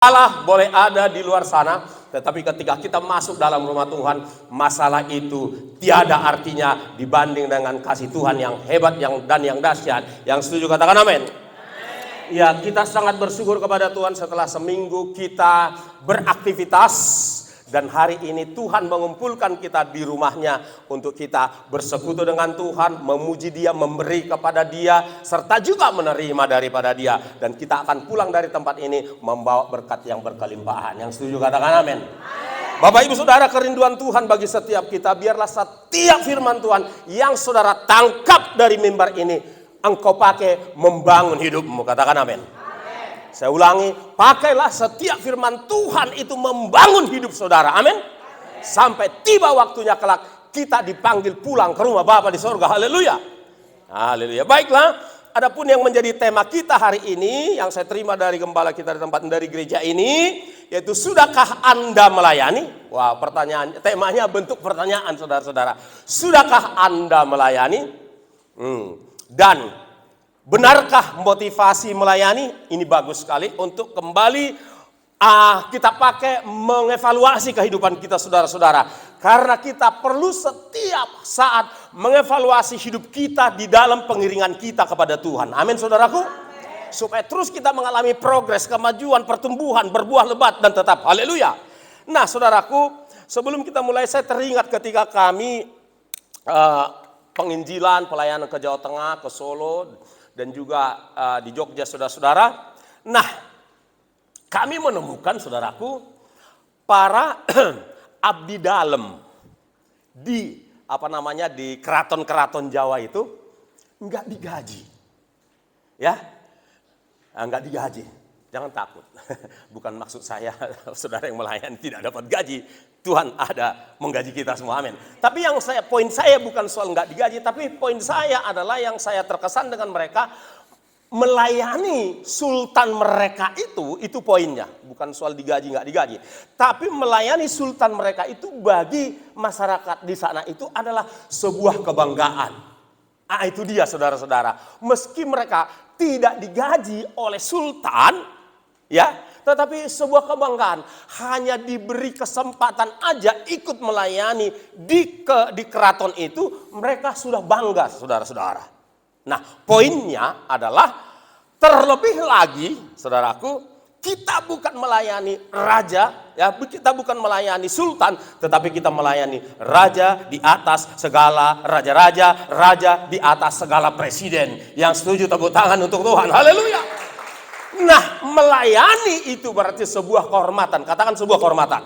Masalah boleh ada di luar sana, tetapi ketika kita masuk dalam rumah Tuhan, masalah itu tiada artinya dibanding dengan kasih Tuhan yang hebat dan yang dahsyat. Yang setuju katakan amin. Ya, kita sangat bersyukur kepada Tuhan setelah seminggu kita beraktivitas. Dan hari ini Tuhan mengumpulkan kita di rumahnya untuk kita bersekutu dengan Tuhan, memuji Dia, memberi kepada Dia, serta juga menerima daripada Dia. Dan kita akan pulang dari tempat ini membawa berkat yang berkelimpahan. Yang setuju katakan amin. Bapak Ibu Saudara, kerinduan Tuhan bagi setiap kita, biarlah setiap firman Tuhan yang saudara tangkap dari mimbar ini, engkau pakai membangun hidupmu. Katakan amin. Saya ulangi, pakailah setiap firman Tuhan itu membangun hidup saudara. Amin. Sampai tiba waktunya kelak kita dipanggil pulang ke rumah Bapa di sorga. Haleluya. Haleluya. Baiklah, adapun yang menjadi tema kita hari ini yang saya terima dari gembala kita dari gereja ini, yaitu sudahkah Anda melayani? Wah, pertanyaan, temanya bentuk pertanyaan saudara-saudara. Sudahkah Anda melayani? Dan benarkah motivasi melayani? Ini bagus sekali untuk kembali kita pakai mengevaluasi kehidupan kita saudara-saudara. Karena kita perlu setiap saat mengevaluasi hidup kita di dalam pengiringan kita kepada Tuhan. Amin saudaraku. Supaya terus kita mengalami progres, kemajuan, pertumbuhan, berbuah lebat dan tetap. Haleluya. Nah saudaraku, sebelum kita mulai saya teringat ketika kami penginjilan, pelayanan ke Jawa Tengah, ke Solo, dan juga di Jogja saudara-saudara. Nah, kami menemukan saudaraku para abdi dalam di di keraton-keraton Jawa itu enggak digaji. Ya. Enggak digaji. Jangan takut. Bukan maksud saya saudara yang melayani tidak dapat gaji. Tuhan ada menggaji kita semua, amin. Tapi poin saya bukan soal nggak digaji, tapi poin saya adalah yang saya terkesan dengan mereka melayani sultan mereka itu poinnya. Bukan soal digaji nggak digaji, tapi melayani sultan mereka itu bagi masyarakat di sana itu adalah sebuah kebanggaan. Itu dia saudara-saudara. Meski mereka tidak digaji oleh sultan, ya. Tetapi sebuah kebanggaan, hanya diberi kesempatan aja ikut melayani di keraton itu, mereka sudah bangga saudara-saudara. Nah poinnya adalah terlebih lagi saudaraku, kita bukan melayani raja, ya, kita bukan melayani sultan, tetapi kita melayani raja di atas segala raja-raja, raja di atas segala presiden. Yang setuju tepuk tangan untuk Tuhan. Haleluya. Nah, melayani itu berarti sebuah kehormatan. Katakan sebuah kehormatan.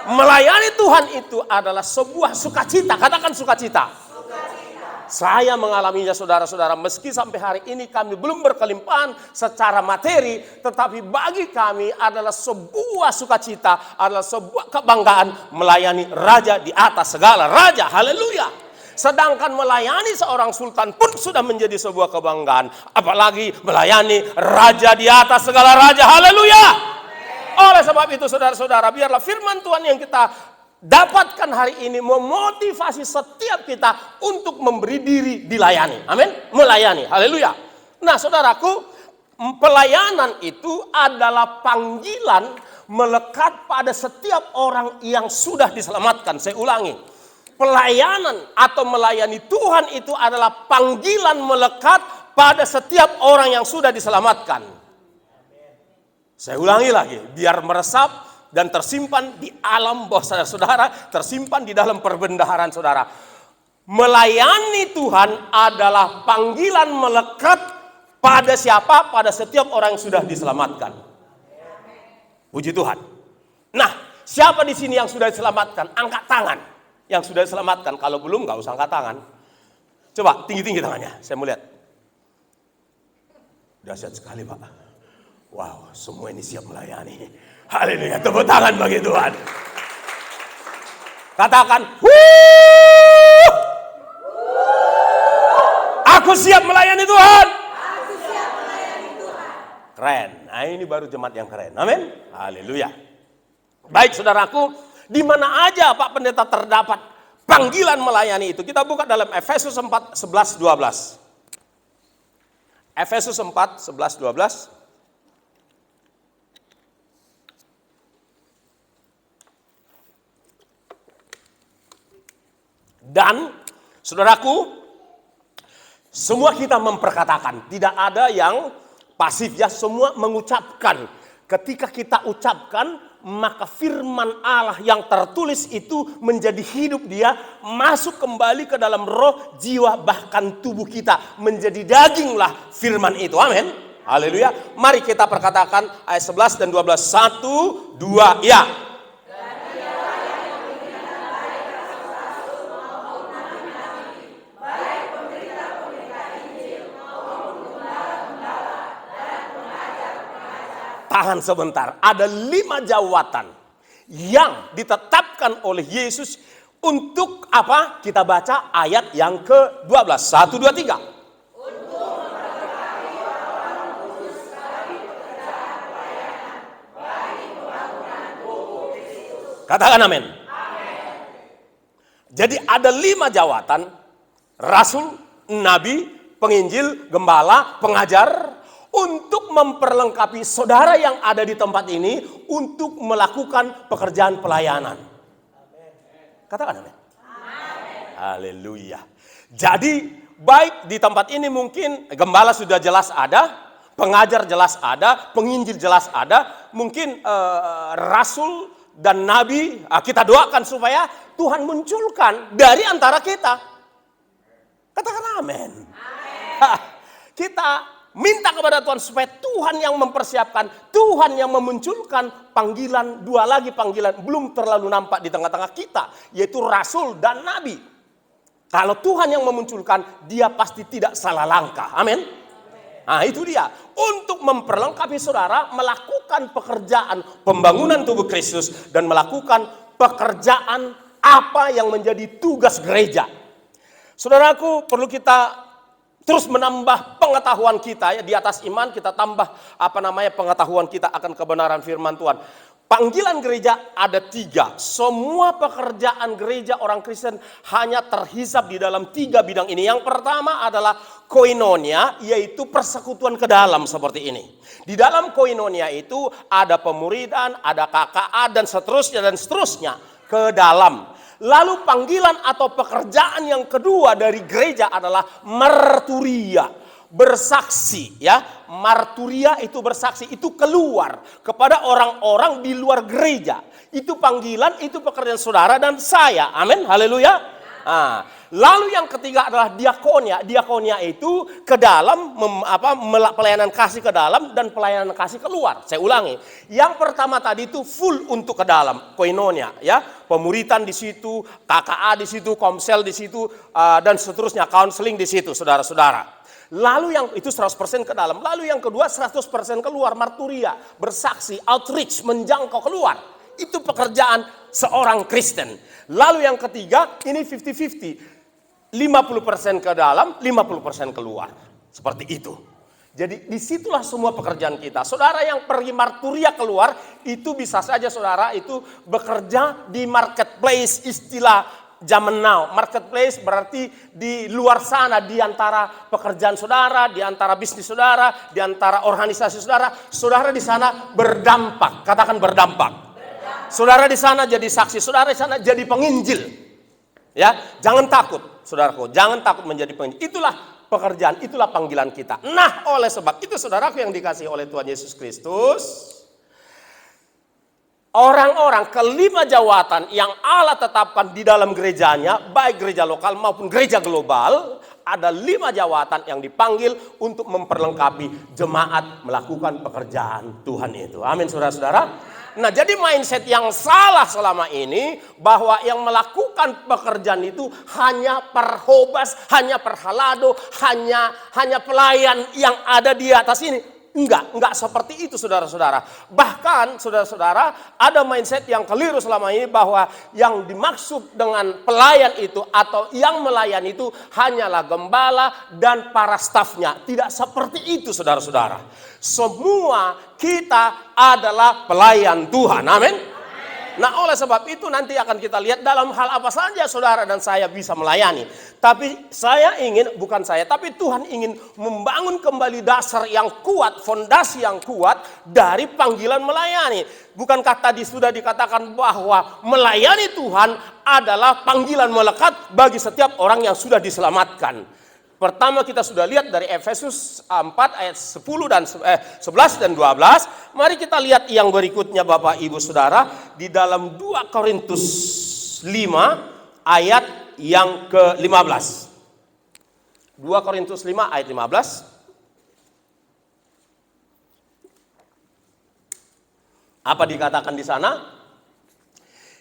Melayani Tuhan itu adalah sebuah sukacita. Katakan sukacita. Saya mengalaminya saudara-saudara, meski sampai hari ini kami belum berkelimpahan secara materi, tetapi bagi kami adalah sebuah sukacita, adalah sebuah kebanggaan melayani raja di atas segala raja. Haleluya. Sedangkan melayani seorang sultan pun sudah menjadi sebuah kebanggaan. Apalagi melayani raja di atas segala raja. Haleluya. Oleh sebab itu saudara-saudara, biarlah firman Tuhan yang kita dapatkan hari ini memotivasi setiap kita untuk memberi diri dilayani. Amin. Melayani. Haleluya. Nah saudaraku, pelayanan itu adalah panggilan melekat pada setiap orang yang sudah diselamatkan. Saya ulangi. Pelayanan atau melayani Tuhan itu adalah panggilan melekat pada setiap orang yang sudah diselamatkan. Saya ulangi lagi, biar meresap dan tersimpan di alam bawah saudara, tersimpan di dalam perbendaharaan saudara. Melayani Tuhan adalah panggilan melekat pada siapa? Pada setiap orang yang sudah diselamatkan. Puji Tuhan. Nah, siapa di sini yang sudah diselamatkan? Angkat tangan. Yang sudah diselamatkan, kalau belum gak usah angkat tangan. Coba tinggi-tinggi tangannya, saya mau lihat. Dahsyat sekali Pak. Wow, semua ini siap melayani. Haleluya, tepuk tangan bagi Tuhan. Katakan, wuh! Aku siap melayani Tuhan. Aku siap melayani Tuhan. Keren, nah ini baru jemaat yang keren, amin. Haleluya. Baik saudaraku, di mana aja Pak Pendeta terdapat panggilan melayani itu? Kita buka dalam Efesus 4, 11, 12. Efesus 4, 11, 12. Dan saudaraku, semua kita memperkatakan, tidak ada yang pasif ya, semua mengucapkan. Ketika kita ucapkan, maka firman Allah yang tertulis itu menjadi hidup dia, masuk kembali ke dalam roh, jiwa, bahkan tubuh kita. Menjadi daginglah firman itu. Amin. Haleluya. Mari kita perkatakan ayat 11 dan 12. 1, 2, ya. Tahan sebentar, ada 5 jawatan yang ditetapkan oleh Yesus untuk apa? Kita baca ayat yang ke-12. 1, 2, 3. Untuk memperlengkapi orang-orang kudus bagi pekerjaan pelayanan, bagi pembangunan tubuh Kristus. Katakan amin. Amin. Jadi ada 5 jawatan: rasul, nabi, penginjil, gembala, pengajar, untuk memperlengkapi saudara yang ada di tempat ini untuk melakukan pekerjaan pelayanan. Katakan amin. Haleluya. Jadi baik di tempat ini mungkin gembala sudah jelas ada, pengajar jelas ada, penginjil jelas ada, mungkin rasul dan nabi, kita doakan supaya Tuhan munculkan dari antara kita. Katakan amin. Kita minta kepada Tuhan supaya Tuhan yang mempersiapkan, Tuhan yang memunculkan panggilan, 2 lagi panggilan belum terlalu nampak di tengah-tengah kita, yaitu rasul dan nabi. Kalau Tuhan yang memunculkan, dia pasti tidak salah langkah. Amin. Nah itu dia, untuk memperlengkapi saudara melakukan pekerjaan pembangunan tubuh Kristus dan melakukan pekerjaan apa yang menjadi tugas gereja. Saudaraku, perlu kita terus menambah pengetahuan kita ya, di atas iman kita tambah pengetahuan kita akan kebenaran firman Tuhan. Panggilan gereja ada 3. Semua pekerjaan gereja orang Kristen hanya terhisap di dalam 3 bidang ini. Yang pertama adalah koinonia, yaitu persekutuan ke dalam seperti ini. Di dalam koinonia itu ada pemuridan, ada KKA dan seterusnya ke dalam. Lalu panggilan atau pekerjaan yang kedua dari gereja adalah marturia, bersaksi ya. Marturia itu bersaksi, itu keluar kepada orang-orang di luar gereja. Itu panggilan, itu pekerjaan saudara dan saya. Amin. Haleluya. Lalu yang ketiga adalah diakonia. Diakonia itu ke dalam, pelayanan kasih ke dalam dan pelayanan kasih keluar. Saya ulangi. Yang pertama tadi itu full untuk ke dalam, koinonia ya. Pemuritan di situ, KKA di situ, komsel di situ, dan seterusnya, counseling di situ, saudara-saudara. Lalu yang itu 100% ke dalam. Lalu yang kedua 100% keluar, marturia, bersaksi, outreach, menjangkau keluar. Itu pekerjaan seorang Kristen. Lalu yang ketiga ini 50-50. 50% ke dalam, 50% keluar. Seperti itu. Jadi disitulah semua pekerjaan kita. Saudara yang pergi marturia keluar, itu bisa saja saudara itu bekerja di marketplace, istilah zaman now. Marketplace berarti di luar sana, di antara pekerjaan saudara, di antara bisnis saudara, di antara organisasi saudara. Saudara di sana berdampak, katakan berdampak. Saudara di sana jadi saksi, saudara di sana jadi penginjil. Ya, jangan takut, saudaraku, jangan takut menjadi penginjil. Itulah pekerjaan, itulah panggilan kita. Nah, oleh sebab itu saudaraku yang dikasihi oleh Tuhan Yesus Kristus, orang-orang ke-5 jawatan yang Allah tetapkan di dalam gerejanya, baik gereja lokal maupun gereja global, ada 5 jawatan yang dipanggil untuk memperlengkapi jemaat melakukan pekerjaan Tuhan itu. Amin, saudara-saudara. Nah, jadi mindset yang salah selama ini bahwa yang melakukan pekerjaan itu hanya perhobas, hanya perhalado, hanya pelayan yang ada di atas ini. Enggak seperti itu saudara-saudara. Bahkan saudara-saudara ada mindset yang keliru selama ini bahwa yang dimaksud dengan pelayan itu atau yang melayani itu hanyalah gembala dan para stafnya. Tidak seperti itu saudara-saudara. Semua kita adalah pelayan Tuhan. Amin. Nah, oleh sebab itu nanti akan kita lihat dalam hal apa saja saudara dan saya bisa melayani. Tapi tapi Tuhan ingin membangun kembali dasar yang kuat, fondasi yang kuat dari panggilan melayani. Bukankah tadi sudah dikatakan bahwa melayani Tuhan adalah panggilan melekat bagi setiap orang yang sudah diselamatkan. Pertama kita sudah lihat dari Efesus 4 ayat 11 dan 12. Mari kita lihat yang berikutnya Bapak Ibu Saudara di dalam 2 Korintus 5 ayat yang ke-15. 2 Korintus 5 ayat 15. Apa dikatakan di sana?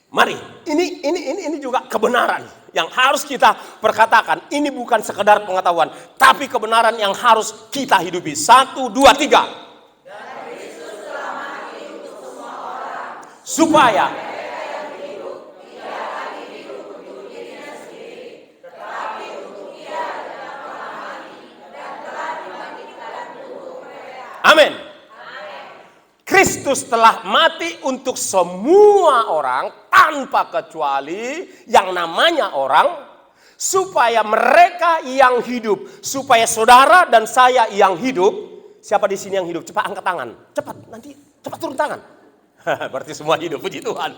Mari, ini juga kebenaran yang harus kita perkatakan. Ini bukan sekedar pengetahuan, tapi kebenaran yang harus kita hidupi. 1, 2, 3. Dan Kristus telah mati untuk semua orang, supaya mereka yang hidup tidak lagi hidup untuk dirinya sendiri, tetapi untuk Dia yang telah mati dan telah dibangkitkan untuk mereka. Amin. Kristus telah mati untuk semua orang tanpa kecuali yang namanya orang, supaya mereka yang hidup, supaya saudara dan saya yang hidup. Siapa di sini yang hidup? Cepat angkat tangan. Cepat turun tangan. Berarti semua hidup, puji Tuhan.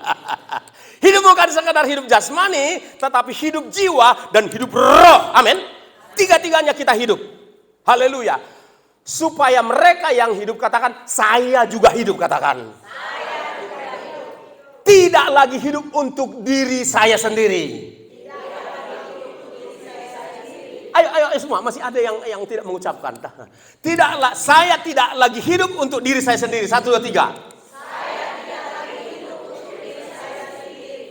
Hidup bukan sekadar hidup jasmani, tetapi hidup jiwa dan hidup roh. Amin. Tiga-tiganya kita hidup. Haleluya. Supaya mereka yang hidup, katakan, saya juga hidup, katakan. Saya juga hidup. Tidak lagi hidup untuk diri saya sendiri. Ayo semua, masih ada yang tidak mengucapkan. Saya tidak lagi hidup untuk diri saya sendiri. 1, 2, 3. Saya tidak lagi hidup untuk diri saya sendiri.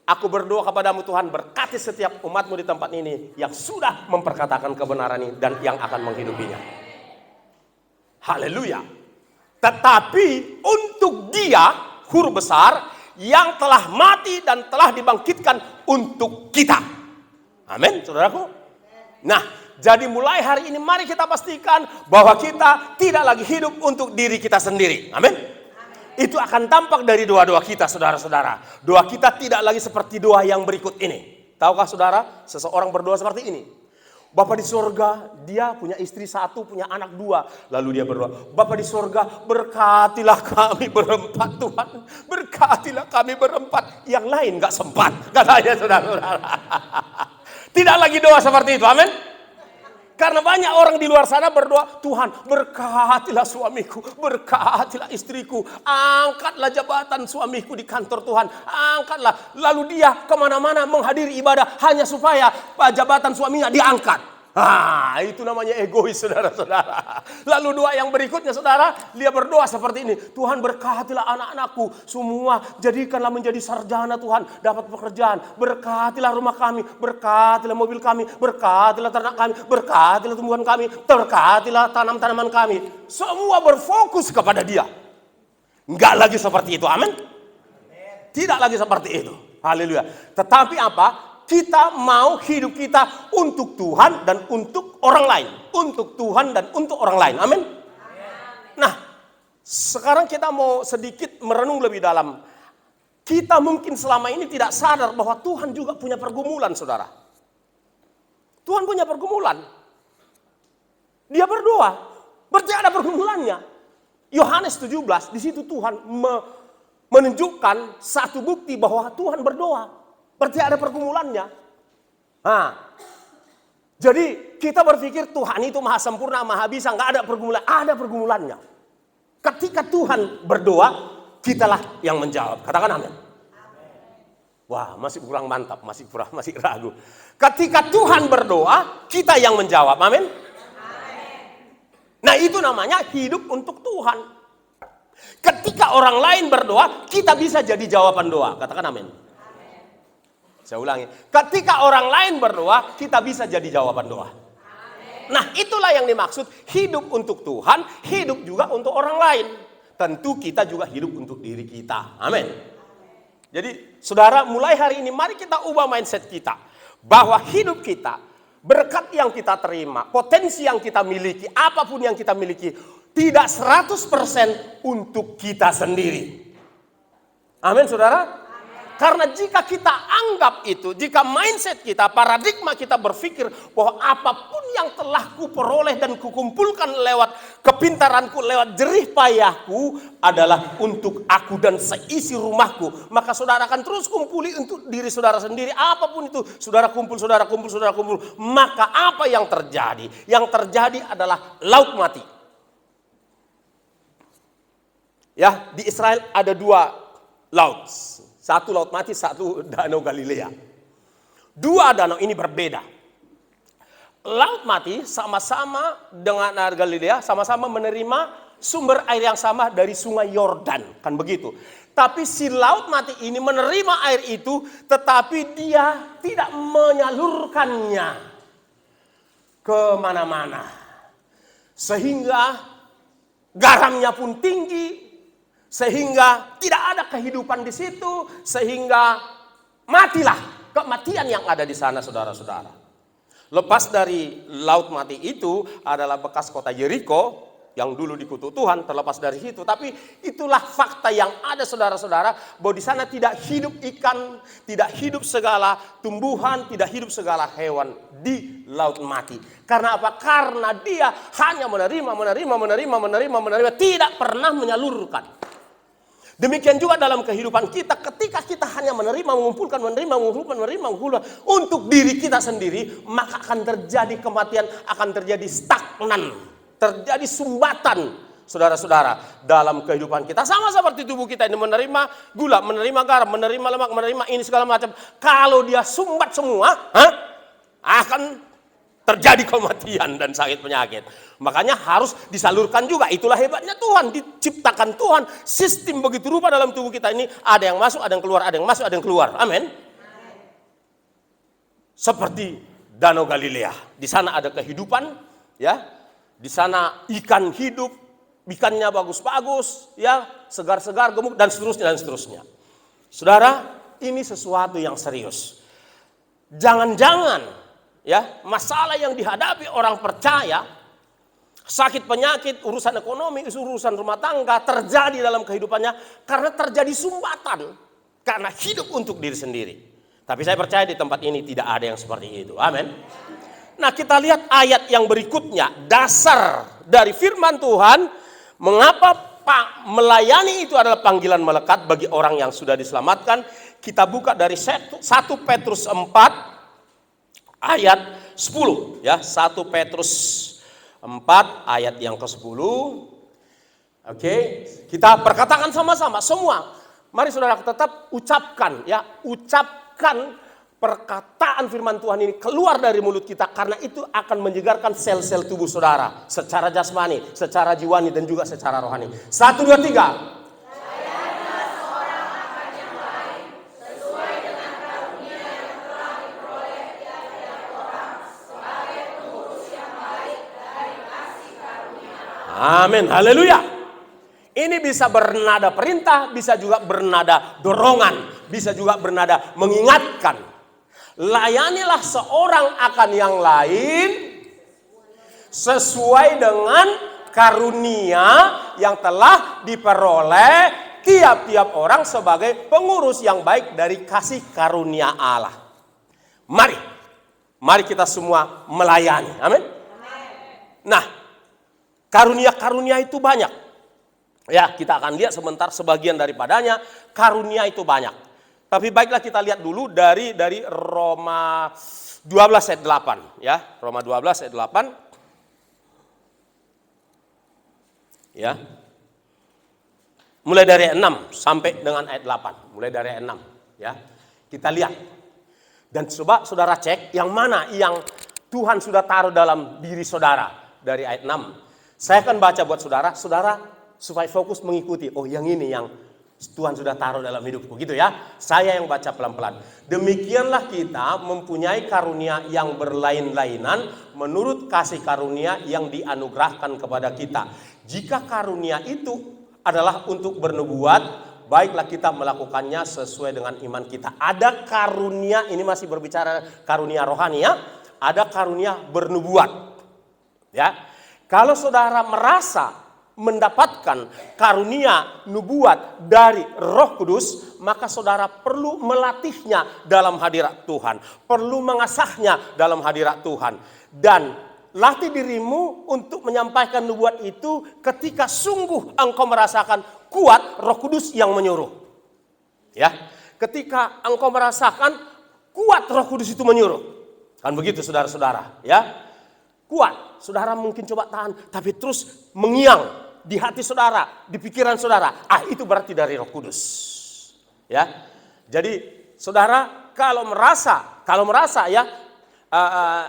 Aku berdoa kepadamu Tuhan, berkati setiap umatmu di tempat ini yang sudah memperkatakan kebenaran ini dan yang akan menghidupinya. Haleluya. Tetapi untuk Dia, huruf besar, yang telah mati dan telah dibangkitkan untuk kita. Amin, saudaraku. Nah, jadi mulai hari ini mari kita pastikan bahwa kita tidak lagi hidup untuk diri kita sendiri. Amin. Itu akan tampak dari doa-doa kita, saudara-saudara. Doa kita tidak lagi seperti doa yang berikut ini. Tahukah saudara, seseorang berdoa seperti ini. Bapa di sorga, dia punya istri 1, punya anak 2. Lalu dia berdoa, Bapa di sorga, berkatilah kami berempat Tuhan. Berkatilah kami berempat. Yang lain gak sempat, katanya saudara-saudara. Tidak lagi doa seperti itu, amin. Karena banyak orang di luar sana berdoa, Tuhan berkatilah suamiku, berkatilah istriku, angkatlah jabatan suamiku di kantor Tuhan, angkatlah. Lalu dia kemana-mana menghadiri ibadah hanya supaya jabatan suaminya diangkat. Itu namanya egois, saudara-saudara. Lalu doa yang berikutnya, saudara, dia berdoa seperti ini. Tuhan berkatilah anak-anakku semua, jadikanlah menjadi sarjana Tuhan, dapat pekerjaan. Berkatilah rumah kami, berkatilah mobil kami, berkatilah ternak kami, berkatilah tumbuhan kami, berkatilah tanam-tanaman kami. Semua berfokus kepada Dia. Enggak lagi seperti itu, amin. Tidak lagi seperti itu, haleluya. Tetapi apa? Kita mau hidup kita untuk Tuhan dan untuk orang lain. Untuk Tuhan dan untuk orang lain. Amin. Nah, sekarang kita mau sedikit merenung lebih dalam. Kita mungkin selama ini tidak sadar bahwa Tuhan juga punya pergumulan, saudara. Tuhan punya pergumulan. Dia berdoa, berarti ada pergumulannya. Yohanes 17, di situ Tuhan menunjukkan satu bukti bahwa Tuhan berdoa. Berarti ada pergumulannya. Jadi kita berpikir Tuhan itu maha sempurna, maha bisa, nggak ada pergumulan. Ada pergumulannya. Ketika Tuhan berdoa, kitalah yang menjawab. Katakan amin. Wah, masih kurang mantap, masih ragu. Ketika Tuhan berdoa, kita yang menjawab. Amin. Nah, itu namanya hidup untuk Tuhan. Ketika orang lain berdoa, kita bisa jadi jawaban doa. Katakan amin. Saya ulangi, ketika orang lain berdoa, kita bisa jadi jawaban doa. Nah, itulah yang dimaksud hidup untuk Tuhan, hidup juga untuk orang lain. Tentu kita juga hidup untuk diri kita. Amin. Jadi, saudara, mulai hari ini mari kita ubah mindset kita. Bahwa hidup kita, berkat yang kita terima, potensi yang kita miliki, apapun yang kita miliki, tidak 100% untuk kita sendiri. Amin, saudara. Karena jika kita anggap itu, jika mindset kita, paradigma kita berpikir bahwa apapun yang telah kuperoleh dan kukumpulkan lewat kepintaranku, lewat jerih payahku adalah untuk aku dan seisi rumahku, maka saudara akan terus kumpuli untuk diri saudara sendiri. Apapun itu, saudara kumpul, maka apa yang terjadi? Yang terjadi adalah laut mati. Ya, di Israel ada 2 laut. Satu laut mati, satu danau Galilea. 2 danau ini berbeda. Laut mati sama-sama dengan air Galilea, sama-sama menerima sumber air yang sama dari sungai Yordan. Kan begitu. Tapi si laut mati ini menerima air itu, tetapi dia tidak menyalurkannya kemana-mana. Sehingga garamnya pun tinggi. Sehingga tidak ada kehidupan di situ, sehingga matilah, kematian yang ada di sana, saudara-saudara. Lepas dari laut mati itu adalah bekas kota Yeriko yang dulu dikutuk Tuhan, terlepas dari situ. Tapi itulah fakta yang ada, saudara-saudara, bahwa di sana tidak hidup ikan, tidak hidup segala tumbuhan, tidak hidup segala hewan di laut mati. Karena apa? Karena dia hanya menerima, tidak pernah menyalurkan. Demikian juga dalam kehidupan kita, ketika kita hanya menerima, mengumpulkan untuk diri kita sendiri, maka akan terjadi kematian, akan terjadi stagnan, terjadi sumbatan, saudara-saudara, dalam kehidupan kita. Sama seperti tubuh kita ini menerima gula, menerima garam, menerima lemak, menerima ini segala macam. Kalau dia sumbat semua, akan terjadi kematian dan sakit penyakit. Makanya harus disalurkan juga. Itulah hebatnya Tuhan, diciptakan Tuhan sistem begitu rupa dalam tubuh kita ini, ada yang masuk, ada yang keluar, ada yang masuk, ada yang keluar. Amin. Seperti Danau Galilea, di sana ada kehidupan, ya. Di sana ikan hidup, ikannya bagus-bagus, ya, segar-segar, gemuk, dan seterusnya. Saudara, ini sesuatu yang serius. Jangan-jangan, ya, masalah yang dihadapi orang percaya, sakit penyakit, urusan ekonomi, urusan rumah tangga terjadi dalam kehidupannya karena terjadi sumbatan, karena hidup untuk diri sendiri. Tapi saya percaya di tempat ini tidak ada yang seperti itu. Amin. Nah, kita lihat ayat yang berikutnya, dasar dari firman Tuhan, mengapa melayani itu adalah panggilan melekat bagi orang yang sudah diselamatkan. Kita buka dari 1 Petrus 4 ayat 10, ya, 1 Petrus 4 ayat yang ke-10. Oke, kita perkatakan sama-sama semua. Mari saudara tetap ucapkan, ya, ucapkan perkataan firman Tuhan ini keluar dari mulut kita, karena itu akan menyegarkan sel-sel tubuh saudara secara jasmani, secara jiwani, dan juga secara rohani. 1, 2, 3. Amin, haleluya. Ini bisa bernada perintah, bisa juga bernada dorongan, bisa juga bernada mengingatkan. Layanilah seorang akan yang lain sesuai dengan karunia yang telah diperoleh tiap-tiap orang sebagai pengurus yang baik dari kasih karunia Allah. Mari kita semua melayani. Amin. Nah, karunia-karunia itu banyak. Ya, kita akan lihat sebentar sebagian daripadanya. Karunia itu banyak. Tapi baiklah kita lihat dulu dari Roma 12 ayat 8. Ya, Roma 12 ayat 8. Ya. Mulai dari ayat 6 sampai dengan ayat 8. Mulai dari ayat 6. Ya. Kita lihat. Dan coba saudara cek yang mana yang Tuhan sudah taruh dalam diri saudara dari ayat 6. Saya akan baca buat saudara supaya fokus mengikuti. Oh, yang ini yang Tuhan sudah taruh dalam hidupku, gitu ya. Saya yang baca pelan-pelan. Demikianlah kita mempunyai karunia yang berlain-lainan menurut kasih karunia yang dianugerahkan kepada kita. Jika karunia itu adalah untuk bernubuat, baiklah kita melakukannya sesuai dengan iman kita. Ada karunia, ini masih berbicara karunia rohani, ya. Ada karunia bernubuat. Ya. Kalau saudara merasa mendapatkan karunia nubuat dari Roh Kudus, maka saudara perlu melatihnya dalam hadirat Tuhan, perlu mengasahnya dalam hadirat Tuhan. Dan latih dirimu untuk menyampaikan nubuat itu ketika sungguh engkau merasakan kuat Roh Kudus yang menyuruh. Ya, ketika engkau merasakan kuat Roh Kudus itu menyuruh. Kan begitu saudara-saudara, ya. Kuat, saudara mungkin coba tahan, tapi terus mengiang di hati saudara, di pikiran saudara. Itu berarti dari Roh Kudus. Ya. Jadi saudara kalau merasa ya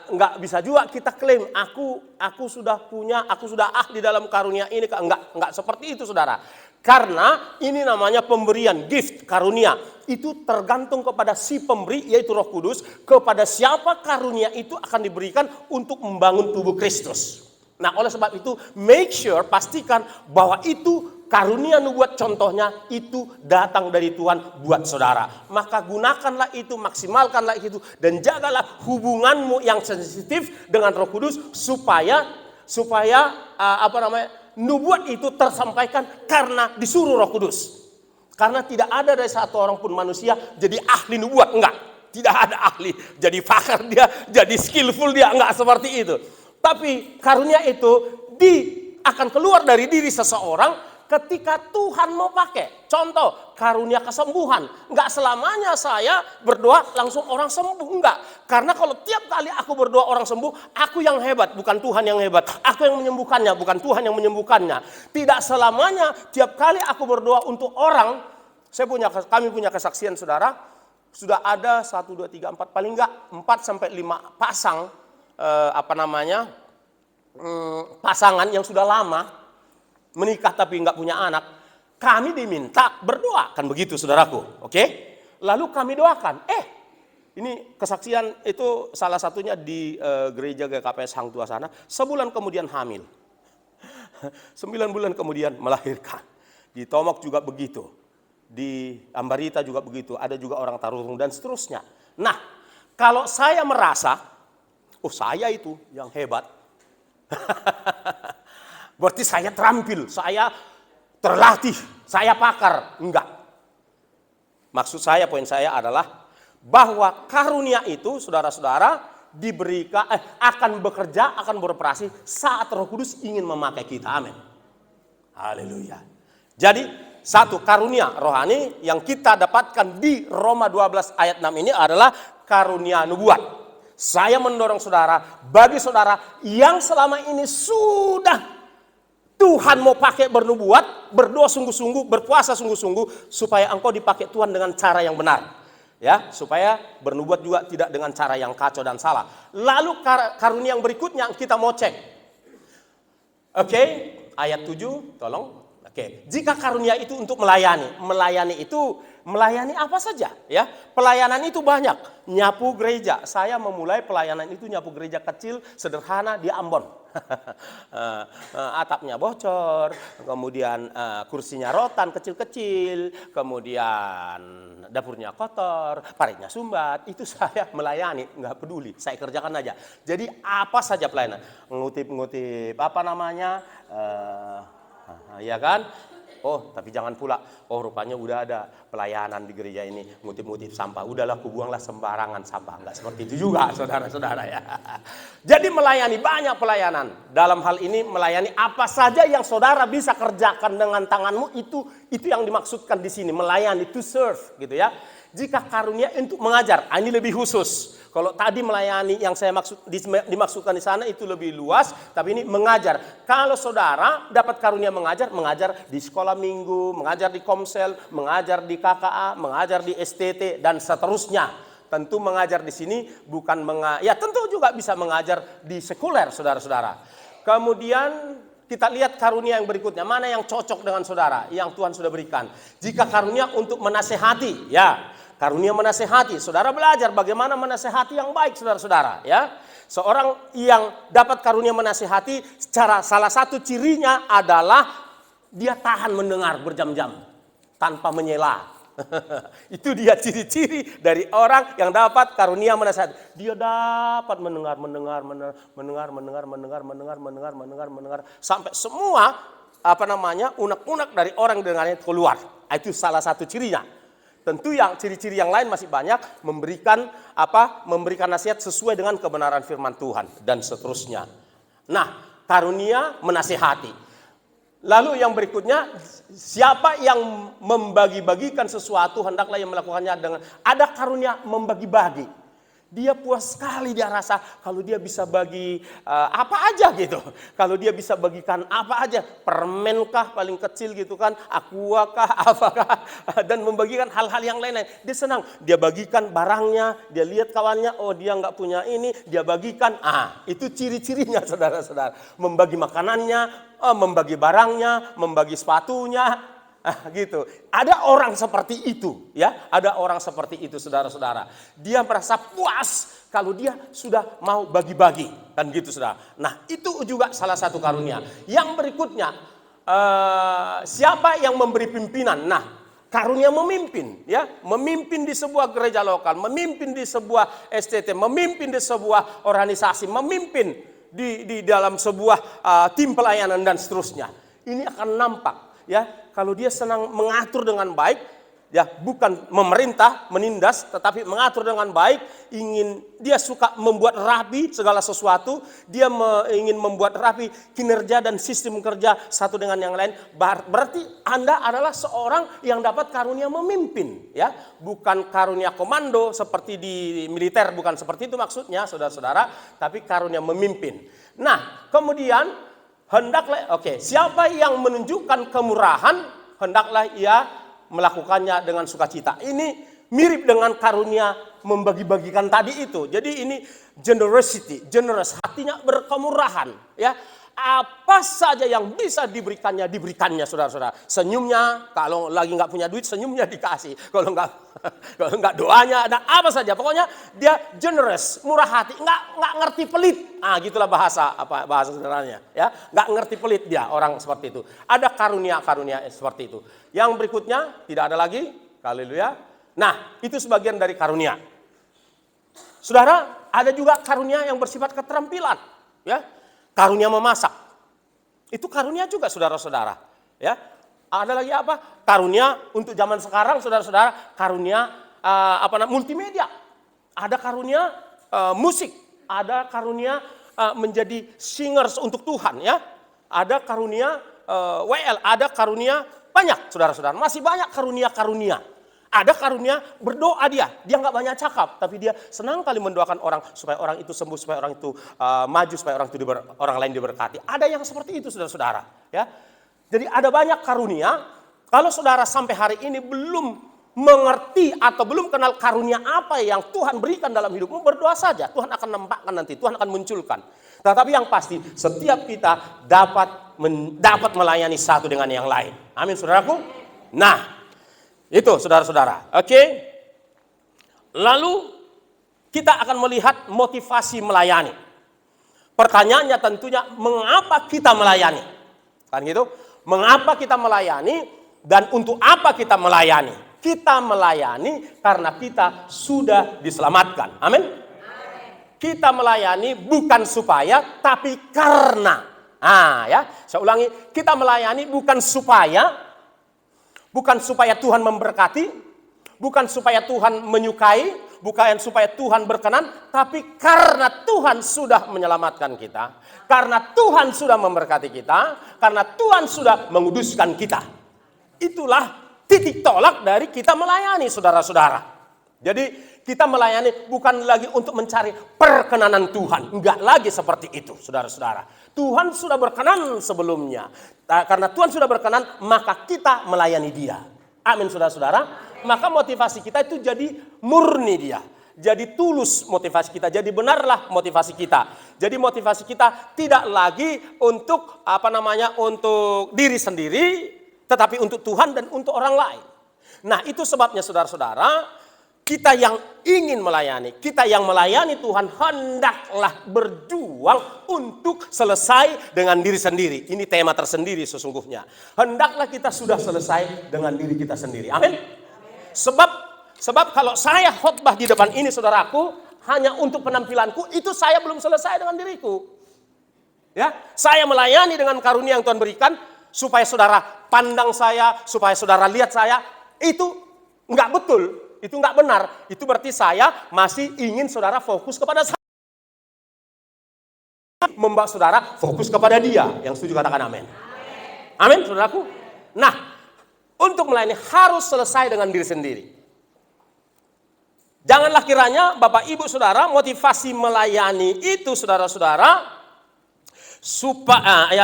enggak bisa juga kita klaim aku sudah ahli dalam karunia ini. Enggak seperti itu saudara. Karena ini namanya pemberian, gift, karunia. Itu tergantung kepada si pemberi, yaitu Roh Kudus. Kepada siapa karunia itu akan diberikan untuk membangun tubuh Kristus. Nah, oleh sebab itu, pastikan bahwa itu karunia nubuat contohnya itu datang dari Tuhan buat saudara. Maka gunakanlah itu, maksimalkanlah itu. Dan jagalah hubunganmu yang sensitif dengan Roh Kudus supaya nubuat itu tersampaikan karena disuruh Roh Kudus. Karena tidak ada dari satu orang pun manusia jadi ahli nubuat, enggak. Tidak ada ahli, jadi pakar dia, jadi skillful dia, enggak seperti itu. Tapi karunia itu akan keluar dari diri seseorang ketika Tuhan mau pakai. Contoh, karunia kesembuhan. Enggak selamanya saya berdoa langsung orang sembuh, enggak. Karena kalau tiap kali aku berdoa orang sembuh, aku yang hebat, bukan Tuhan yang hebat. Aku yang menyembuhkannya, bukan Tuhan yang menyembuhkannya. Tidak selamanya tiap kali aku berdoa untuk orang, kami punya kesaksian saudara, sudah ada 1, 2, 3, 4, paling enggak 4 sampai 5 pasang pasangan yang sudah lama menikah tapi enggak punya anak. Kami diminta berdoa, kan begitu saudaraku, oke? Lalu kami doakan. Ini kesaksian itu salah satunya di gereja GKPS Hang Tua sana. Sebulan kemudian hamil. 9 bulan kemudian melahirkan. Di Tomok juga begitu. Di Ambarita juga begitu. Ada juga orang Tarurung dan seterusnya. Nah, kalau saya merasa, saya itu yang hebat. Berarti saya terampil, saya terlatih, saya pakar. Enggak. Maksud saya, poin saya adalah bahwa karunia itu saudara-saudara diberikan, akan bekerja, akan beroperasi saat Roh Kudus ingin memakai kita. Amin. Haleluya. Jadi satu karunia rohani yang kita dapatkan di Roma 12 ayat 6 ini adalah karunia nubuat. Saya mendorong saudara, bagi saudara yang selama ini sudah Tuhan mau pakai bernubuat, berdoa sungguh-sungguh, berpuasa sungguh-sungguh, supaya engkau dipakai Tuhan dengan cara yang benar. Ya, supaya bernubuat juga tidak dengan cara yang kacau dan salah. Lalu karunia yang berikutnya kita mau cek. Oke, ayat 7, tolong. Oke, jika karunia itu untuk melayani itu melayani apa saja, ya? Pelayanan itu banyak. Nyapu gereja, saya memulai pelayanan itu nyapu gereja kecil sederhana di Ambon. Atapnya bocor, kemudian kursinya rotan kecil-kecil, kemudian dapurnya kotor, paritnya sumbat. Itu saya melayani, nggak peduli, saya kerjakan aja. Jadi apa saja pelayanan, ngutip ya kan? Tapi jangan pula, rupanya udah ada pelayanan di gereja ini, ngutip-ngutip sampah. Udahlah, kubuanglah sembarangan sampah. Enggak seperti itu juga, saudara-saudara ya. Jadi melayani, banyak pelayanan. Dalam hal ini melayani apa saja yang saudara bisa kerjakan dengan tanganmu, itu yang dimaksudkan di sini, melayani, to serve gitu ya. Jika karunia untuk mengajar, ini lebih khusus. Kalau tadi melayani yang saya dimaksudkan di sana itu lebih luas, tapi ini mengajar. Kalau saudara dapat karunia mengajar di sekolah minggu, mengajar di Komsel, mengajar di KKA, mengajar di STT dan seterusnya. Tentu mengajar di sini bukan tentu juga bisa mengajar di sekuler, saudara-saudara. Kemudian kita lihat karunia yang berikutnya, mana yang cocok dengan saudara, yang Tuhan sudah berikan. Jika karunia untuk menasehati, ya. Karunia menasehati, saudara belajar bagaimana menasehati yang baik, saudara-saudara, ya. Seorang yang dapat karunia menasehati, salah satu cirinya adalah dia tahan mendengar berjam-jam tanpa menyela. Itu dia ciri-ciri dari orang yang dapat karunia menasehati. Dia dapat mendengar sampai semua unek-unek dari orang dengannya keluar. Itu salah satu cirinya. Tentu yang ciri-ciri yang lain masih banyak, memberikan nasihat sesuai dengan kebenaran firman Tuhan dan seterusnya. Nah, karunia menasihati. Lalu yang berikutnya, siapa yang membagi-bagikan sesuatu hendaklah yang melakukannya dengan ada karunia membagi-bagi. Dia puas sekali, dia rasa kalau dia bisa bagi apa aja gitu. Kalau dia bisa bagikan apa aja, permen kah paling kecil gitu kan, aqua kah, apakah, dan membagikan hal-hal yang lain-lain. Dia senang, dia bagikan barangnya, dia lihat kawannya, oh dia nggak punya ini, dia bagikan. Itu ciri-cirinya saudara-saudara. Membagi makanannya, membagi barangnya, membagi sepatunya. Gitu. Ada orang seperti itu, ya. Ada orang seperti itu, saudara-saudara. Dia merasa puas kalau dia sudah mau bagi-bagi, kan gitu, saudara. Nah, itu juga salah satu karunia. Yang berikutnya, siapa yang memberi pimpinan? Nah, karunia memimpin, ya. Memimpin di sebuah gereja lokal, memimpin di sebuah STT, memimpin di sebuah organisasi, memimpin di dalam sebuah tim pelayanan dan seterusnya. Ini akan nampak, ya. Kalau dia senang mengatur dengan baik, ya bukan memerintah, menindas, tetapi mengatur dengan baik, dia suka membuat rapi segala sesuatu, dia ingin membuat rapi kinerja dan sistem kerja satu dengan yang lain, berarti Anda adalah seorang yang dapat karunia memimpin, ya, bukan karunia komando seperti di militer, bukan seperti itu maksudnya, saudara-saudara, tapi karunia memimpin. Nah, kemudian siapa yang menunjukkan kemurahan, hendaklah ia melakukannya dengan sukacita. Ini mirip dengan karunia membagi-bagikan tadi itu. Jadi ini generous, hatinya berkemurahan, ya. Apa saja yang bisa diberikannya, saudara-saudara. Senyumnya, kalau lagi nggak punya duit, senyumnya dikasih. Kalau nggak doanya, dan apa saja. Pokoknya dia generous, murah hati, nggak ngerti pelit. Gitulah bahasa sebenarnya, ya. Nggak ngerti pelit dia, orang seperti itu. Ada karunia-karunia seperti itu. Yang berikutnya tidak ada lagi. Haleluya. Nah, itu sebagian dari karunia. Saudara, ada juga karunia yang bersifat keterampilan, ya. Karunia memasak, itu karunia juga, saudara-saudara. Ya, ada lagi apa? Karunia untuk zaman sekarang, saudara-saudara, karunia multimedia. Ada karunia musik, ada karunia menjadi singers untuk Tuhan, ya. Ada karunia WL, ada karunia banyak, saudara-saudara. Masih banyak karunia-karunia. Ada karunia berdoa dia nggak banyak cakap, tapi dia senang kali mendoakan orang supaya orang itu sembuh, supaya orang itu maju, supaya orang lain diberkati. Ada yang seperti itu, saudara-saudara, ya. Jadi ada banyak karunia. Kalau saudara sampai hari ini belum mengerti atau belum kenal karunia apa yang Tuhan berikan dalam hidupmu, berdoa saja. Tuhan akan nampakkan nanti, Tuhan akan munculkan. Tetapi yang pasti setiap kita dapat melayani satu dengan yang lain. Amin, saudaraku. Nah, itu saudara-saudara. Oke. Lalu kita akan melihat motivasi melayani. Pertanyaannya tentunya, mengapa kita melayani? Kan gitu? Mengapa kita melayani dan untuk apa kita melayani? Kita melayani karena kita sudah diselamatkan. Amin. Kita melayani bukan supaya, tapi karena. Ya, saya ulangi, kita melayani bukan supaya Tuhan memberkati, bukan supaya Tuhan menyukai, bukan supaya Tuhan berkenan, tapi karena Tuhan sudah menyelamatkan kita, karena Tuhan sudah memberkati kita, karena Tuhan sudah menguduskan kita. Itulah titik tolak dari kita melayani, saudara-saudara. Jadi kita melayani bukan lagi untuk mencari perkenanan Tuhan, enggak lagi seperti itu, saudara-saudara. Tuhan sudah berkenan sebelumnya. Karena Tuhan sudah berkenan, maka kita melayani Dia. Amin, saudara-saudara. Maka motivasi kita itu jadi murni Dia. Jadi tulus motivasi kita, jadi benarlah motivasi kita. Jadi motivasi kita tidak lagi untuk untuk diri sendiri, tetapi untuk Tuhan dan untuk orang lain. Nah, itu sebabnya saudara-saudara, kita yang ingin melayani, kita yang melayani Tuhan, hendaklah berjuang untuk selesai dengan diri sendiri. Ini tema tersendiri sesungguhnya. Hendaklah kita sudah selesai dengan diri kita sendiri. Amin. Sebab kalau saya khotbah di depan ini, saudaraku, hanya untuk penampilanku, itu saya belum selesai dengan diriku. Ya, saya melayani dengan karunia yang Tuhan berikan, supaya saudara pandang saya, supaya saudara lihat saya, itu nggak betul, itu nggak benar. Itu berarti saya masih ingin saudara fokus kepada saya. Membawa saudara fokus kepada dia. Yang setuju katakan amin. Amin, saudaraku. Nah, untuk melayani harus selesai dengan diri sendiri. Janganlah kiranya Bapak Ibu Saudara motivasi melayani itu saudara-saudara supaya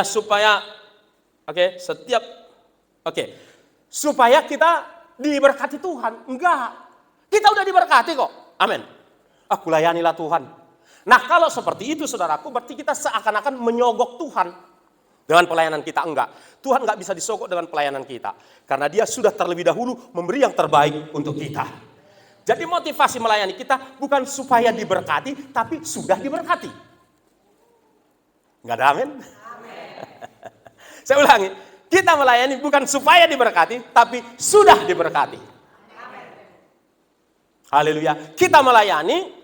supaya kita diberkati Tuhan. Enggak. Kita udah diberkati kok. Amin. Aku layanilah Tuhan. Nah, kalau seperti itu saudaraku, berarti kita seakan-akan menyogok Tuhan dengan pelayanan kita. Enggak. Tuhan enggak bisa disogok dengan pelayanan kita. Karena dia sudah terlebih dahulu memberi yang terbaik untuk kita. Jadi motivasi melayani kita bukan supaya diberkati, tapi sudah diberkati. Enggak ada amin? Saya ulangi, kita melayani bukan supaya diberkati, tapi sudah diberkati. Haleluya. Kita melayani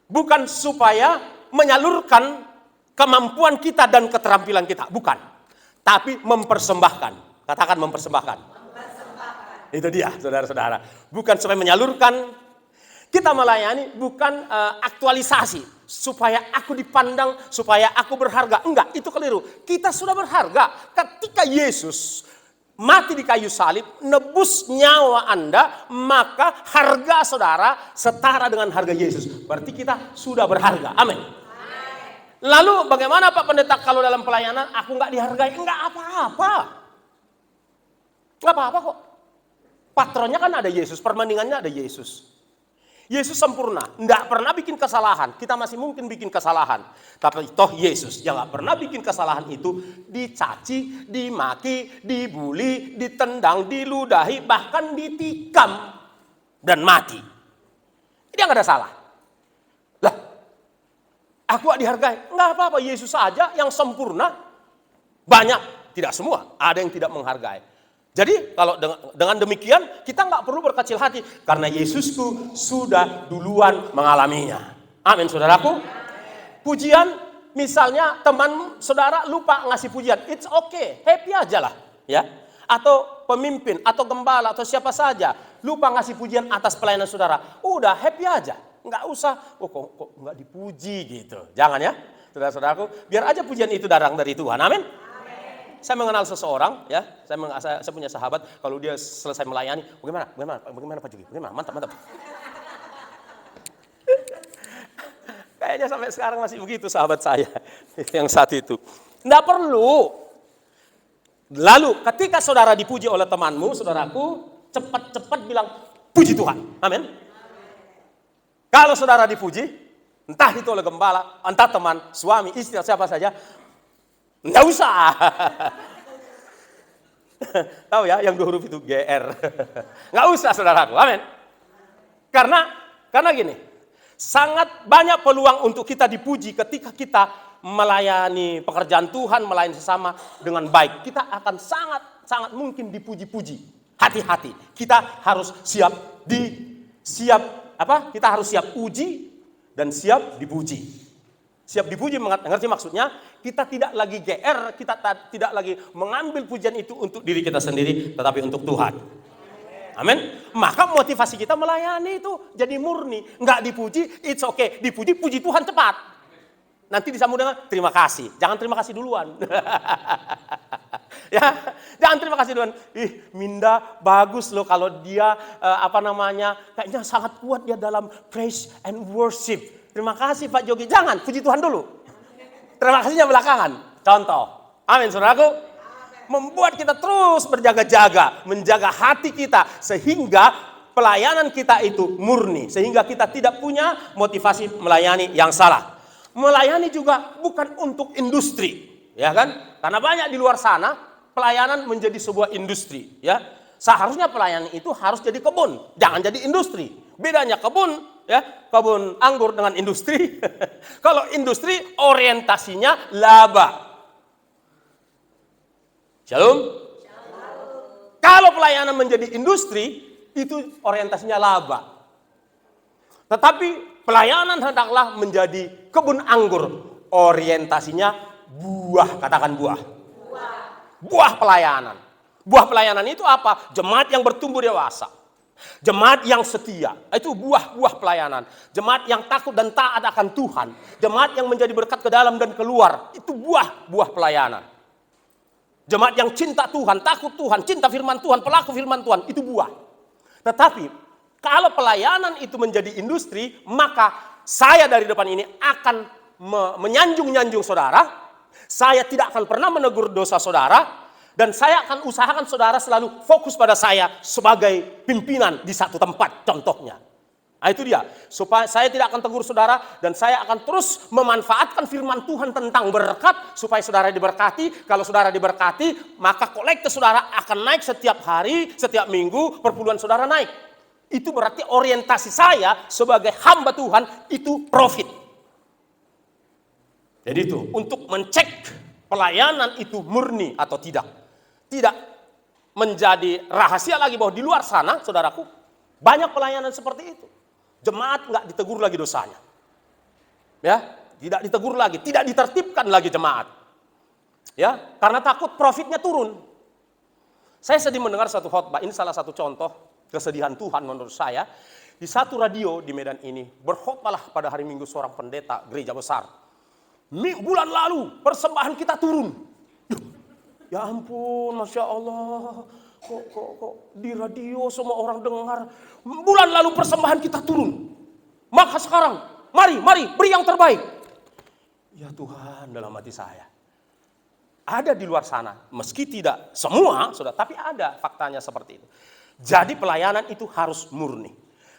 bukan supaya menyalurkan kemampuan kita dan keterampilan kita, bukan. Tapi mempersembahkan. Katakan mempersembahkan. Itu dia, saudara-saudara. Bukan supaya menyalurkan. Kita melayani bukan aktualisasi supaya aku dipandang, supaya aku berharga. Enggak, itu keliru. Kita sudah berharga. Ketika Yesus mati di kayu salib, nebus nyawa Anda, maka harga saudara setara dengan harga Yesus. Berarti kita sudah berharga. Amin. Lalu bagaimana Pak Pendeta kalau dalam pelayanan aku enggak dihargai? Enggak apa-apa. Enggak apa-apa kok. Patronnya kan ada Yesus, perbandingannya ada Yesus. Yesus sempurna, tidak pernah bikin kesalahan. Kita masih mungkin bikin kesalahan. Tapi toh Yesus yang tidak pernah bikin kesalahan itu dicaci, dimaki, dibully, ditendang, diludahi, bahkan ditikam dan mati. Dia nggak ada salah. Lah, aku gak dihargai. Nggak apa-apa, Yesus saja yang sempurna. Banyak, tidak semua. Ada yang tidak menghargai. Jadi kalau dengan demikian kita nggak perlu berkecil hati karena Yesusku sudah duluan mengalaminya. Amin, saudaraku. Pujian, misalnya teman saudara lupa ngasih pujian, it's okay, happy aja lah, ya. Atau pemimpin, atau gembala, atau siapa saja lupa ngasih pujian atas pelayanan saudara, udah happy aja, nggak usah, kok nggak dipuji gitu. Jangan ya, saudara-saudaraku, biar aja pujian itu datang dari Tuhan. Amin. Saya mengenal seseorang, ya, saya punya sahabat, kalau dia selesai melayani, bagaimana Pak Jugi? Bagaimana? Mantap. Kayaknya sampai sekarang masih begitu sahabat saya yang satu itu. Tidak perlu. Lalu ketika saudara dipuji oleh temanmu, saudaraku, cepat-cepat bilang, puji Tuhan. Amin. Kalau saudara dipuji, entah itu oleh gembala, entah teman, suami, istri, siapa saja, nggak usah. Tahu ya, yang 2 huruf itu GR. Nggak usah saudaraku, amin. Karena gini, sangat banyak peluang untuk kita dipuji ketika kita melayani pekerjaan Tuhan, melayani sesama dengan baik. Kita akan sangat mungkin dipuji-puji. Hati-hati, kita harus kita harus siap uji dan siap dipuji. Siap dipuji, ngerti maksudnya? Kita tidak lagi GR, kita tidak lagi mengambil pujian itu untuk diri kita sendiri, tetapi untuk Tuhan. Amin. Maka motivasi kita melayani itu jadi murni. Nggak dipuji, it's okay. Dipuji, puji Tuhan cepat. Nanti disambung dengan terima kasih. Jangan terima kasih duluan. Ya, jangan terima kasih duluan. Minda bagus loh kalau dia kayaknya sangat kuat dia dalam praise and worship. Terima kasih Pak Jogi. Jangan, puji Tuhan dulu. Terima kasihnya belakangan. Contoh. Amin, saudaraku. Membuat kita terus berjaga-jaga. Menjaga hati kita. Sehingga pelayanan kita itu murni. Sehingga kita tidak punya motivasi melayani yang salah. Melayani juga bukan untuk industri. Ya kan? Karena banyak di luar sana, pelayanan menjadi sebuah industri. Ya. Seharusnya pelayanan itu harus jadi kebun. Jangan jadi industri. Bedanya kebun, ya, kebun anggur dengan industri. Kalau industri orientasinya laba. Shalom. Kalau pelayanan menjadi industri, itu orientasinya laba. Tetapi pelayanan hendaklah menjadi kebun anggur. Orientasinya buah, katakan buah. buah pelayanan. Buah pelayanan itu apa? Jemaat yang bertumbuh dewasa. Jemaat yang setia, itu buah-buah pelayanan. Jemaat yang takut dan taat akan Tuhan. Jemaat yang menjadi berkat ke dalam dan keluar, itu buah-buah pelayanan. Jemaat yang cinta Tuhan, takut Tuhan, cinta firman Tuhan, pelaku firman Tuhan, itu buah. Tetapi kalau pelayanan itu menjadi industri, maka saya dari depan ini akan menyanjung-nyanjung saudara. Saya tidak akan pernah menegur dosa saudara. Dan saya akan usahakan saudara selalu fokus pada saya sebagai pimpinan di satu tempat, contohnya. Nah itu dia, supaya saya tidak akan tegur saudara dan saya akan terus memanfaatkan firman Tuhan tentang berkat supaya saudara diberkati. Kalau saudara diberkati, maka kolekte saudara akan naik setiap hari, setiap minggu, perpuluhan saudara naik. Itu berarti orientasi saya sebagai hamba Tuhan itu profit. Jadi itu, untuk mencek pelayanan itu murni atau tidak. Tidak menjadi rahasia lagi bahwa di luar sana, saudaraku, banyak pelayanan seperti itu. Jemaat nggak ditegur lagi dosanya. Ya, tidak ditegur lagi, tidak ditertibkan lagi jemaat. Ya, karena takut profitnya turun. Saya sedih mendengar satu khotbah, ini salah satu contoh kesedihan Tuhan menurut saya. Di satu radio di Medan ini, berkhotbahlah pada hari Minggu seorang pendeta gereja besar. Bulan lalu persembahan kita turun. Ya ampun, Masya Allah, kok di radio semua orang dengar. Bulan lalu persembahan kita turun. Maka sekarang, mari beri yang terbaik. Ya Tuhan, dalam hati saya. Ada di luar sana, meski tidak semua, tapi ada faktanya seperti itu. Jadi pelayanan itu harus murni.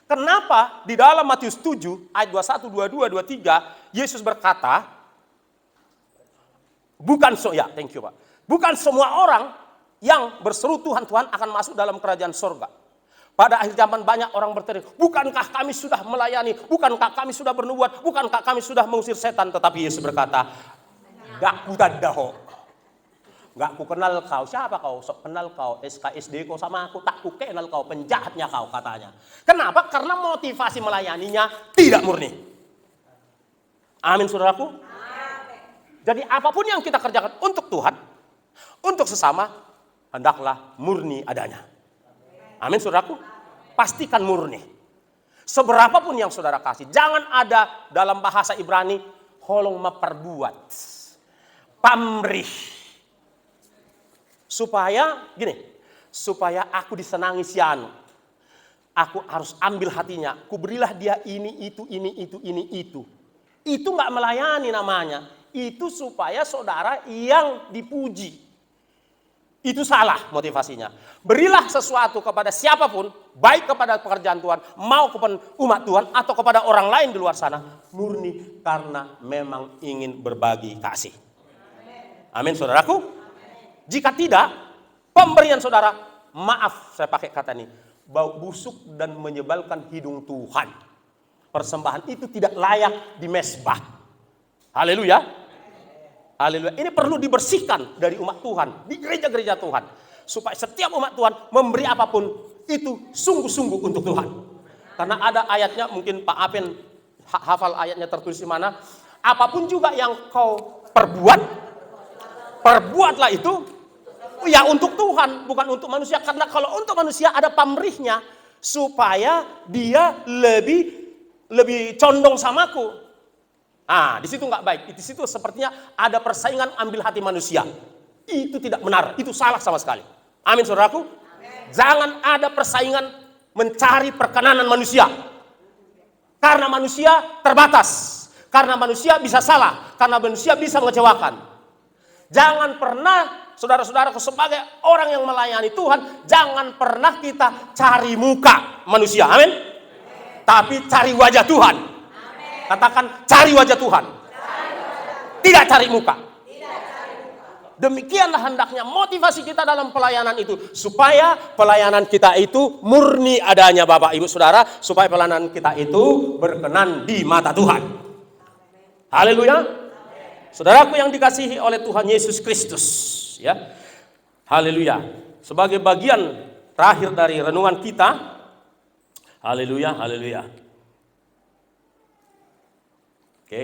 Kenapa di dalam Matius 7 ayat 21, 22, 23 Yesus berkata, thank you Pak. Bukan semua orang yang berseru Tuhan, Tuhan akan masuk dalam kerajaan surga. Pada akhir zaman banyak orang berteriak, bukankah kami sudah melayani, bukankah kami sudah bernubuat, bukankah kami sudah mengusir setan. Tetapi Yesus berkata, gak kutadaho, gak ku kenal kau. Siapa kau? Sok kenal kau, SKSD kau sama aku, tak ku kenal kau, penjahatnya kau katanya. Kenapa? Karena motivasi melayaninya tidak murni. Amin saudaraku. Jadi apapun yang kita kerjakan untuk Tuhan, untuk sesama, hendaklah murni adanya. Amin saudaraku. Pastikan murni. Seberapapun yang saudara kasih, jangan ada dalam bahasa Ibrani holong memperbuat, pamrih. Supaya supaya aku disenangi si anu. Aku harus ambil hatinya, ku berilah dia ini, itu. Itu nggak melayani namanya. Itu supaya saudara yang dipuji. Itu salah motivasinya. Berilah sesuatu kepada siapapun, baik kepada pekerjaan Tuhan, mau kepada umat Tuhan, atau kepada orang lain di luar sana, murni karena memang ingin berbagi kasih. Amin saudaraku. Jika tidak, pemberian saudara, maaf saya pakai kata ini, bau busuk dan menyebalkan hidung Tuhan. Persembahan itu tidak layak di mesbah. Haleluya. Haleluya. Ini perlu dibersihkan dari umat Tuhan, di gereja-gereja Tuhan. Supaya setiap umat Tuhan memberi apapun, itu sungguh-sungguh untuk Tuhan. Karena ada ayatnya, mungkin Pak Apen hafal ayatnya tertulis di mana. Apapun juga yang kau perbuatlah itu ya untuk Tuhan, bukan untuk manusia. Karena kalau untuk manusia ada pamrihnya, supaya dia lebih condong samaku. Di situ nggak baik. Di situ sepertinya ada persaingan ambil hati manusia. Itu tidak benar. Itu salah sama sekali. Amin saudaraku. Amin. Jangan ada persaingan mencari perkenanan manusia. Karena manusia terbatas. Karena manusia bisa salah. Karena manusia bisa mengecewakan. Jangan pernah saudara-saudaraku sebagai orang yang melayani Tuhan, jangan pernah kita cari muka manusia. Amin. Tapi cari wajah Tuhan. Katakan cari wajah Tuhan. Tidak cari muka. Demikianlah hendaknya motivasi kita dalam pelayanan itu. Supaya pelayanan kita itu murni adanya Bapak Ibu Saudara. Supaya pelayanan kita itu berkenan di mata Tuhan. Haleluya. Saudaraku yang dikasihi oleh Tuhan Yesus Kristus. Ya. Haleluya. Sebagai bagian terakhir dari renungan kita. Haleluya, haleluya. Oke.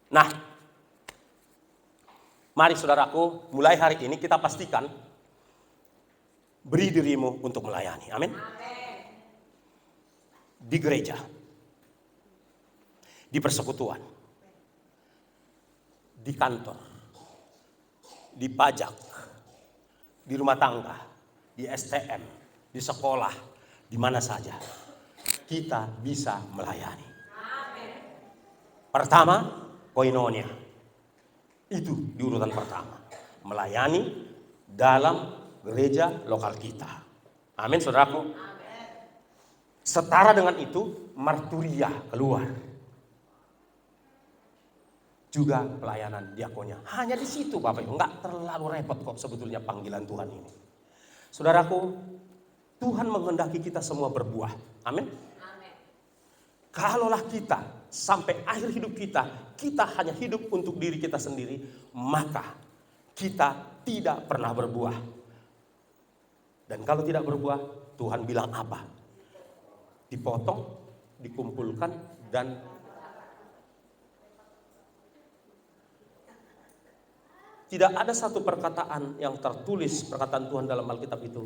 Nah, Mari saudaraku, mulai hari ini kita pastikan beri dirimu untuk melayani. Amin. Di gereja, di persekutuan, di kantor, di pajak, di rumah tangga, di STM, di sekolah, di mana saja kita bisa melayani. Pertama, koinonia. Itu di urutan pertama. Melayani dalam gereja lokal kita. Amin, saudaraku. Setara dengan itu, marturia keluar. Juga pelayanan diakonia. Hanya di situ Bapak Ibu. Enggak terlalu repot kok sebetulnya panggilan Tuhan ini. Saudaraku, Tuhan menghendaki kita semua berbuah. Amin. Kalaulah kita sampai akhir hidup kita hanya hidup untuk diri kita sendiri, maka kita tidak pernah berbuah. Dan kalau tidak berbuah, Tuhan bilang apa? Dipotong, dikumpulkan, dan tidak ada satu perkataan yang tertulis, perkataan Tuhan dalam Alkitab itu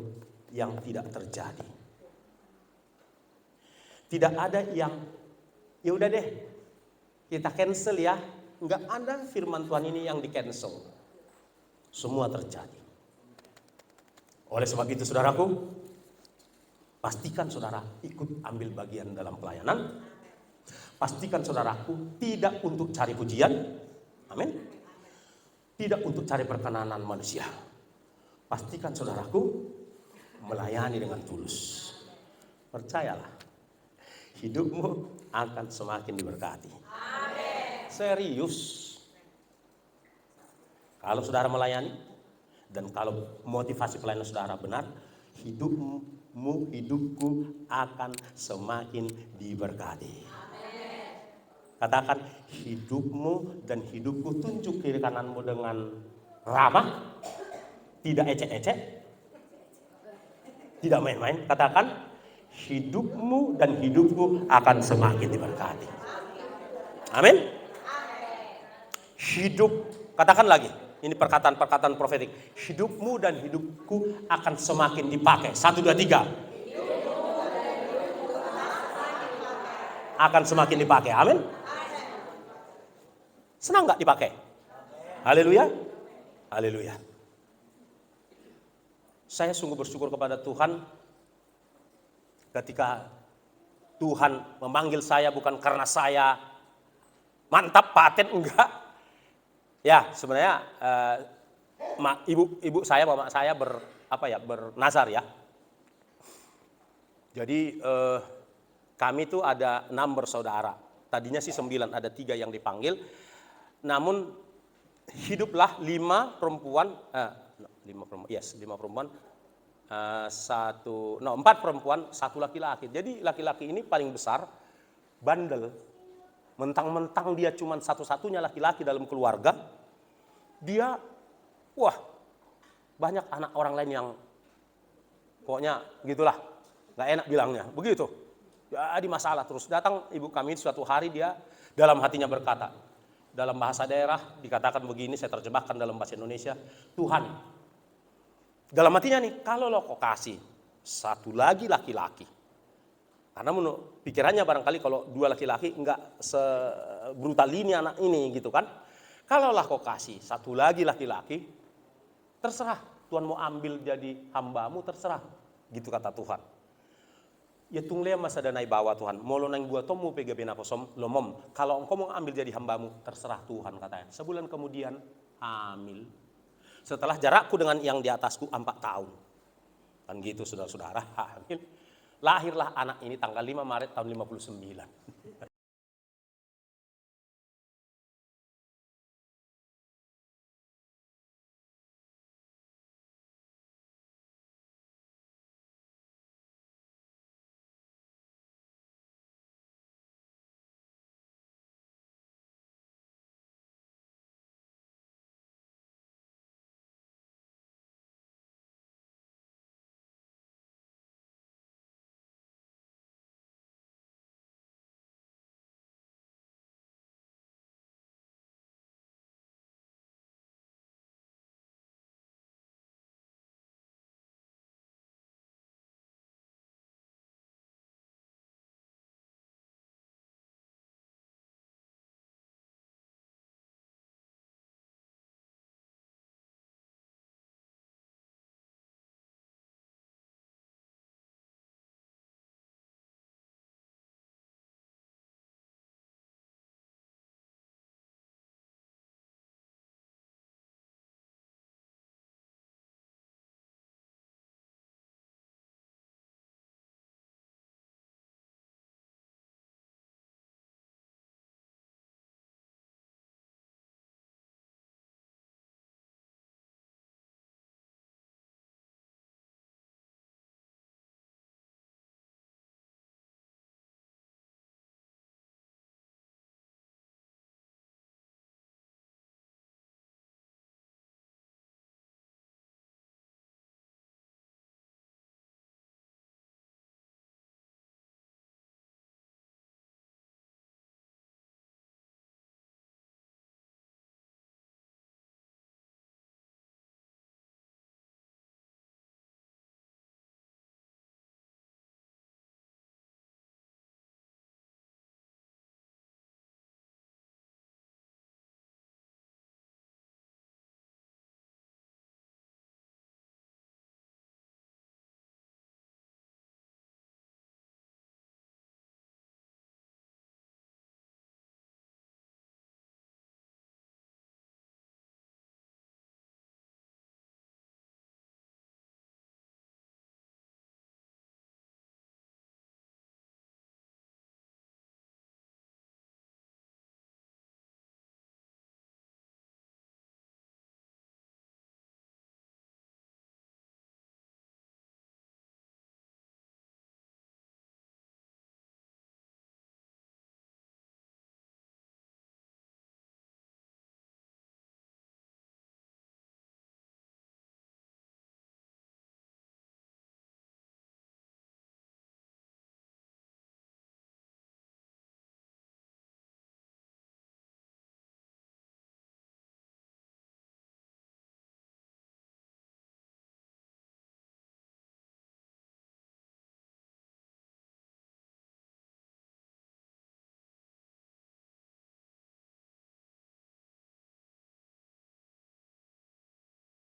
yang tidak terjadi. Tidak ada yang ya udah deh, kita cancel ya. Enggak ada firman Tuhan ini yang di cancel. Semua terjadi. Oleh sebab itu saudaraku, pastikan saudara ikut ambil bagian dalam pelayanan. Pastikan saudaraku tidak untuk cari pujian. Amin. Tidak untuk cari perkenanan manusia. Pastikan saudaraku melayani dengan tulus. Percayalah, hidupmu akan semakin diberkati. Amin. Serius. Kalau saudara melayani dan kalau motivasi pelayanan saudara benar, hidupku akan semakin diberkati. Amin. Katakan, hidupmu dan hidupku, tunjuk kiri kananmu dengan ramah, tidak ecek-ecek, tidak main-main. Katakan, hidupmu dan hidupku akan semakin diberkati. Amin. Hidup, katakan lagi, ini perkataan-perkataan profetik. Hidupmu dan hidupku akan semakin dipakai. 1, 2, 3. Akan semakin dipakai. Amin. Senang gak dipakai? Haleluya. Haleluya. Saya sungguh bersyukur kepada Tuhan ketika Tuhan memanggil saya bukan karena saya mantap paten, enggak. Ya, sebenarnya ibu saya, mama saya bernazar ya. Jadi kami tuh ada 6 bersaudara. Tadinya sih 9, ada 3 yang dipanggil. Namun hiduplah 5 perempuan, 5 perempuan. 4 perempuan, 1 laki-laki. Jadi laki-laki ini paling besar, bandel. Mentang-mentang dia cuma satu-satunya laki-laki dalam keluarga. Dia, banyak anak orang lain yang pokoknya gitulah, gak enak bilangnya. Begitu. Jadi masalah terus. Datang ibu kami suatu hari, dia dalam hatinya berkata, dalam bahasa daerah dikatakan begini, saya terjemahkan dalam bahasa Indonesia. Tuhan, dalam hatinya nih, kalau lo kok kasih 1 lagi laki-laki. Karena menurut pikirannya barangkali kalau 2 laki-laki enggak sebrutal ini anak ini gitu kan. Kalaulah kok kasih 1 lagi laki-laki, terserah. Tuhan mau ambil jadi hambamu, terserah. Gitu kata Tuhan. Ya tunglea masa danai bawa Tuhan. Molo nang gua tomu pega benakosom lomom. Kalau engkau mau ambil jadi hambamu, terserah Tuhan katanya. Sebulan kemudian hamil. Setelah jarakku dengan yang di atasku 4 tahun. Kan gitu saudara-saudara, hamil. Lahirlah anak ini tanggal 5 Maret tahun 59.